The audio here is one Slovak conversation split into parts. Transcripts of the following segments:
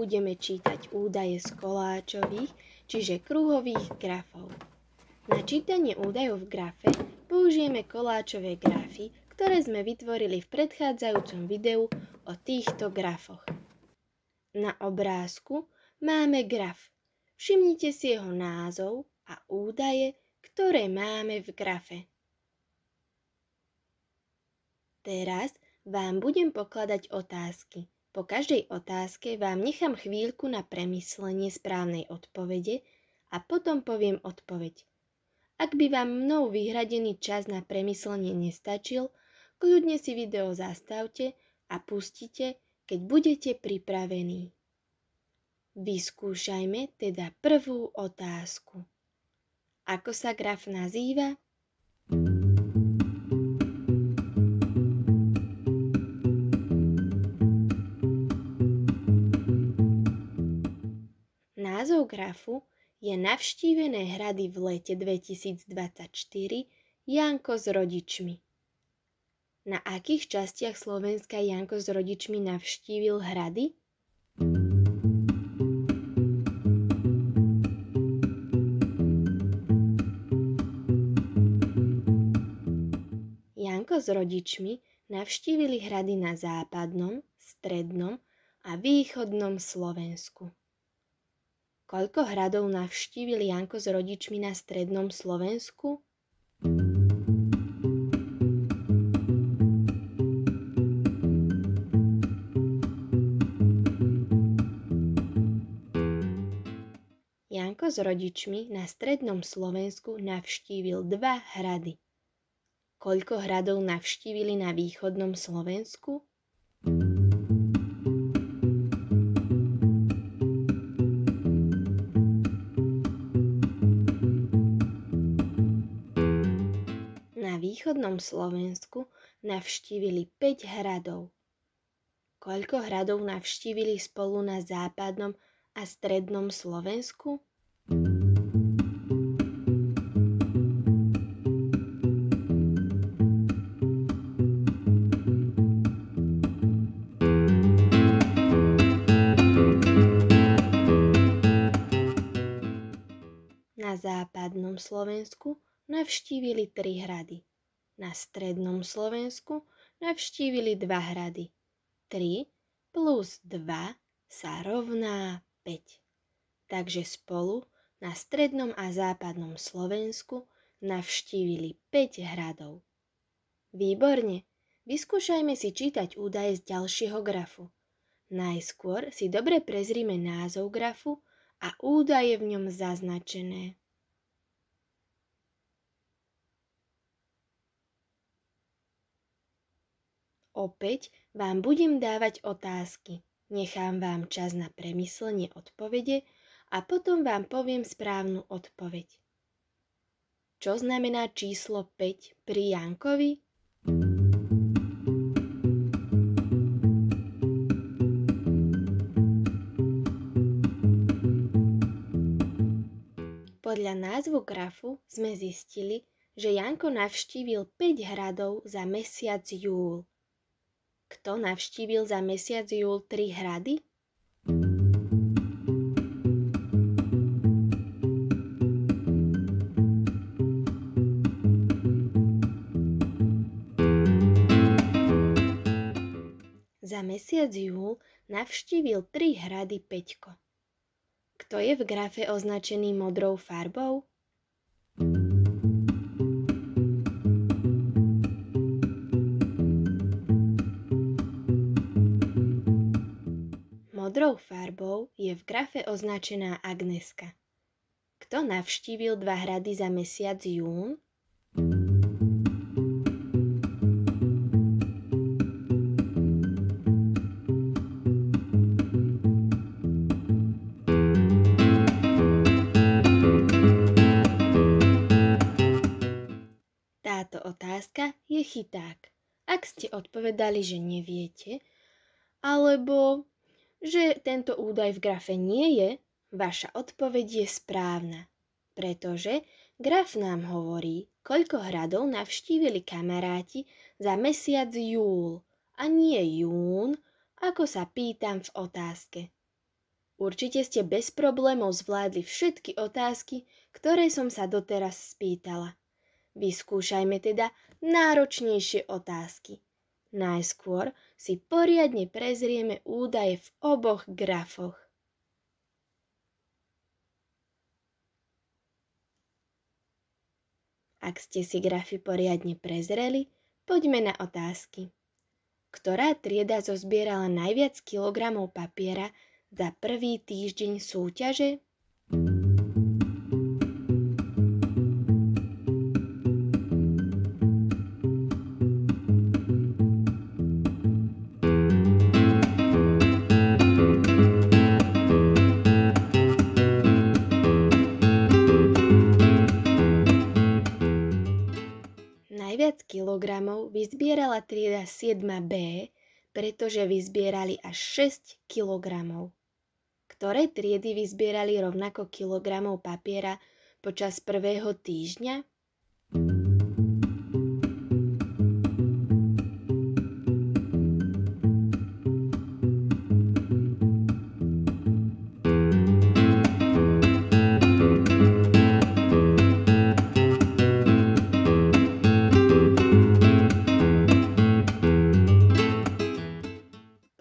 budeme čítať údaje z koláčových, čiže kruhových grafov. Na čítanie údajov v grafe použijeme koláčové grafy, ktoré sme vytvorili v predchádzajúcom videu o týchto grafoch. Na obrázku máme graf. Všimnite si jeho názov a údaje, ktoré máme v grafe. Teraz vám budem pokladať otázky. Po každej otázke vám nechám chvíľku na premyslenie správnej odpovede a potom poviem odpoveď. Ak by vám mnou vyhradený čas na premyslenie nestačil, kľudne si video zastavte a pustite, keď budete pripravení. Vyskúšajme teda prvú otázku. Ako sa graf nazýva? Názov grafu je Navštívené hrady v lete 2024 Janko s rodičmi. Na akých častiach Slovenska Janko s rodičmi navštívil hrady? Janko s rodičmi navštívili hrady na západnom, strednom a východnom Slovensku. Koľko hradov navštívil Janko s rodičmi na strednom Slovensku? Janko s rodičmi na strednom Slovensku navštívil 2 hrady. Koľko hradov navštívili na východnom Slovensku? Na východnom Slovensku navštívili 5 hradov. Koľko hradov navštívili spolu na západnom a strednom Slovensku? Na západnom Slovensku navštívili 3 hrady. Na strednom Slovensku navštívili 2 hrady. 3 plus 2 sa rovná 5. Takže spolu na strednom a západnom Slovensku navštívili 5 hradov. Výborne, vyskúšajme si čítať údaje z ďalšieho grafu. Najskôr si dobre prezrime názov grafu a údaje v ňom zaznačené. Opäť vám budem dávať otázky. Nechám vám čas na premyslenie odpovede a potom vám poviem správnu odpoveď. Čo znamená číslo 5 pri Jankovi? Podľa názvu grafu sme zistili, že Janko navštívil 5 hradov za mesiac júl. Kto navštívil za mesiac júl 3 hrady? Za mesiac júl navštívil 3 hrady Peťko. Kto je v grafe označený modrou farbou? Modrou farbou je v grafe označená Agneska. Kto navštívil 2 hrady za mesiac jún? Táto otázka je chyták. Ak ste odpovedali, že neviete, alebo že tento údaj v grafe nie je, vaša odpoveď je správna, pretože graf nám hovorí, koľko hradov navštívili kamaráti za mesiac júl a nie jún, ako sa pýtam v otázke. Určite ste bez problémov zvládli všetky otázky, ktoré som sa doteraz spýtala. Vyskúšajme teda náročnejšie otázky. Najskôr si poriadne prezrieme údaje v oboch grafoch. Ak ste si grafy poriadne prezreli, poďme na otázky. Ktorá trieda zozbierala najviac kilogramov papiera za prvý týždeň súťaže? Najviac kilogramov vyzbierala trieda 7B, pretože vyzbierali až 6 kilogramov. Ktoré triedy vyzbierali rovnako kilogramov papiera počas prvého týždňa?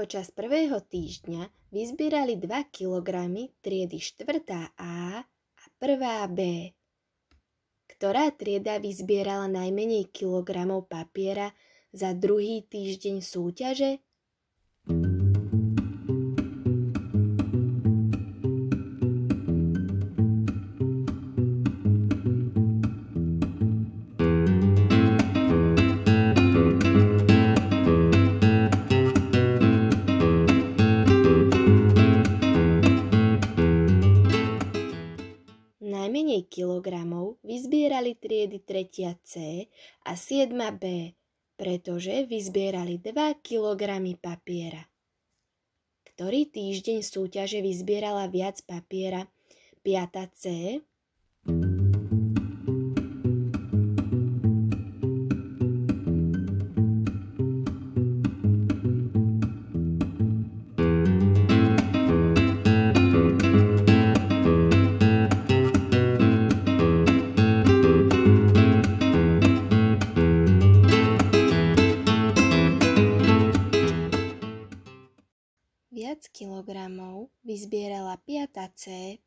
Počas prvého týždňa vyzbierali 2 kg triedy 4. A a 1. B. Ktorá trieda vyzbierala najmenej kilogramov papiera za druhý týždeň súťaže? Najmenej kilogramov vyzbierali triedy 3. C a 7. B, pretože vyzbierali 2 kg papiera. Ktorý týždeň súťaže vyzbierala viac papiera? 5. C? Viac kilogramov vyzbierala 5. C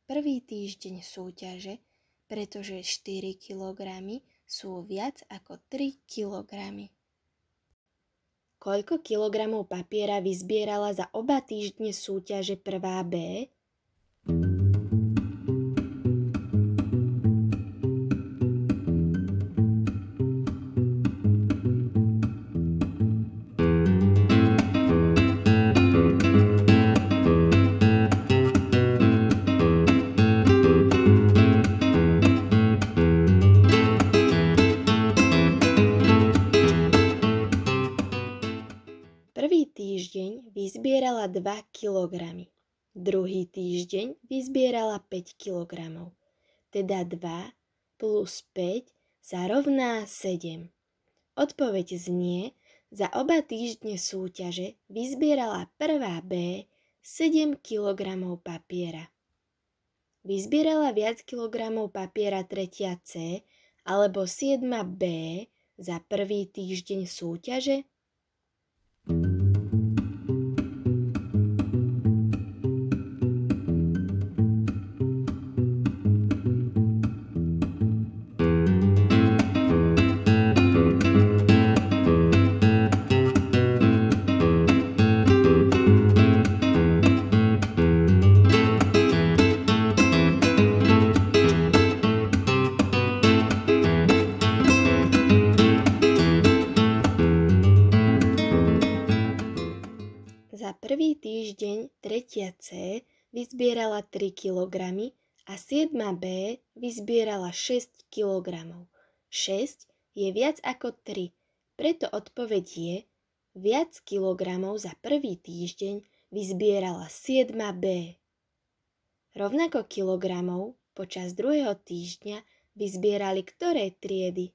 prvý týždeň súťaže, pretože 4 kg sú viac ako 3 kg. Koľko kilogramov papiera vyzbierala za oba týždne súťaže 1. B? Prvý týždeň vyzbierala 2 kg. Druhý týždeň vyzbierala 5 kg. Teda 2 plus 5 sa rovná 7. Odpoveď znie, za oba týždne súťaže vyzbierala 1. B 7 kg papiera. Vyzbierala viac kilogramov papiera 3. C alebo 7. B za prvý týždeň súťaže? Za prvý týždeň 3. C vyzbierala 3 kg a 7. B vyzbierala 6 kg. 6 je viac ako 3, preto odpoveď je, viac kilogramov za prvý týždeň vyzbierala 7. B. Rovnako kilogramov počas druhého týždňa vyzbierali ktoré triedy?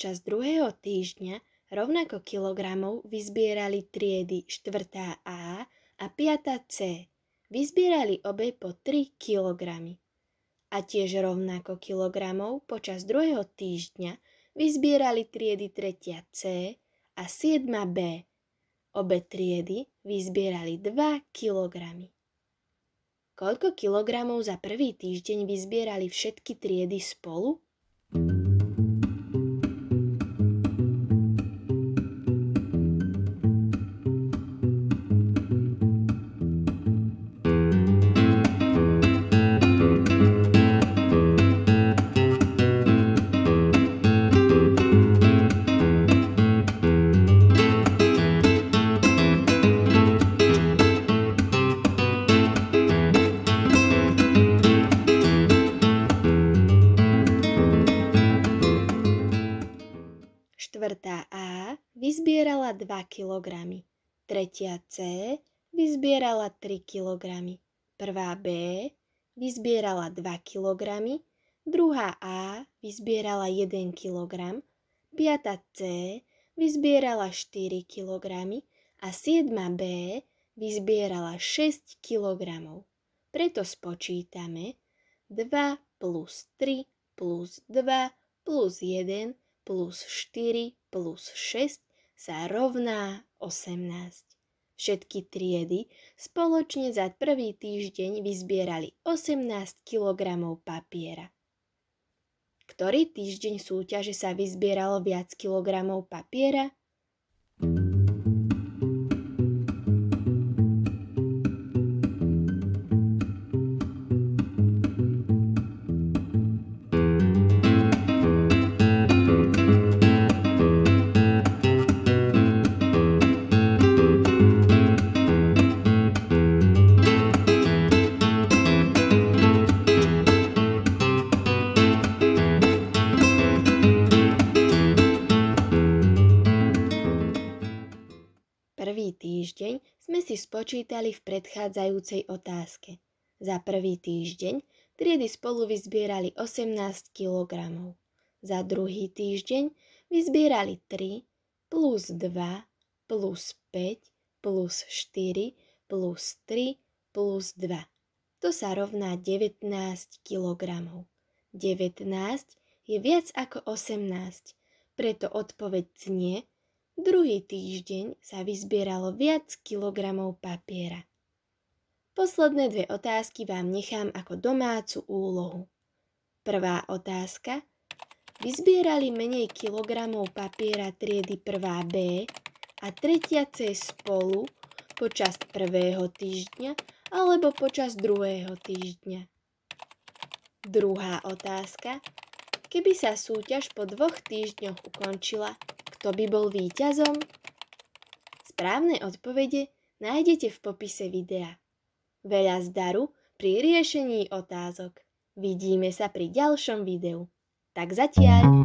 počas druhého týždňa rovnako kilogramov vyzbierali triedy 4. A a 5. C. Vyzbierali obe po 3 kilogramy. A tiež rovnako kilogramov počas druhého týždňa vyzbierali triedy 3. C a 7. B. Obe triedy vyzbierali 2 kilogramy. Koľko kilogramov za prvý týždeň vyzbierali všetky triedy spolu? Štvrtá A vyzbierala 2 kilogramy, 3. C vyzbierala 3 kilogramy, 1. B vyzbierala 2 kilogramy, 2. A vyzbierala 1 kilogram, 5. C vyzbierala 4 kilogramy a 7. B vyzbierala 6 kilogramov. Preto spočítame 2 plus 3 plus 2 plus 1 plus 4 plus 6 sa rovná 18. Všetky triedy spoločne za prvý týždeň vyzbierali 18 kg papiera. Ktorý týždeň súťaže sa vyzbieralo viac kilogramov papiera? Prvý týždeň sme si spočítali v predchádzajúcej otázke. Za prvý týždeň triedy spolu vyzbierali 18 kg. Za druhý týždeň vyzbierali 3 plus 2 plus 5 plus 4 plus 3 plus 2. To sa rovná 19 kg. 19 je viac ako 18, preto odpoveď znie: druhý týždeň sa vyzbieralo viac kilogramov papiera. Posledné dve otázky vám nechám ako domácu úlohu. Prvá otázka. Vyzbierali menej kilogramov papiera triedy 1. B a 3. C spolu počas prvého týždňa alebo počas druhého týždňa? Druhá otázka. Keby sa súťaž po 2 týždňoch ukončila, kto by bol víťazom? Správne odpovede nájdete v popise videa. Veľa zdaru pri riešení otázok. Vidíme sa pri ďalšom videu. Tak zatiaľ.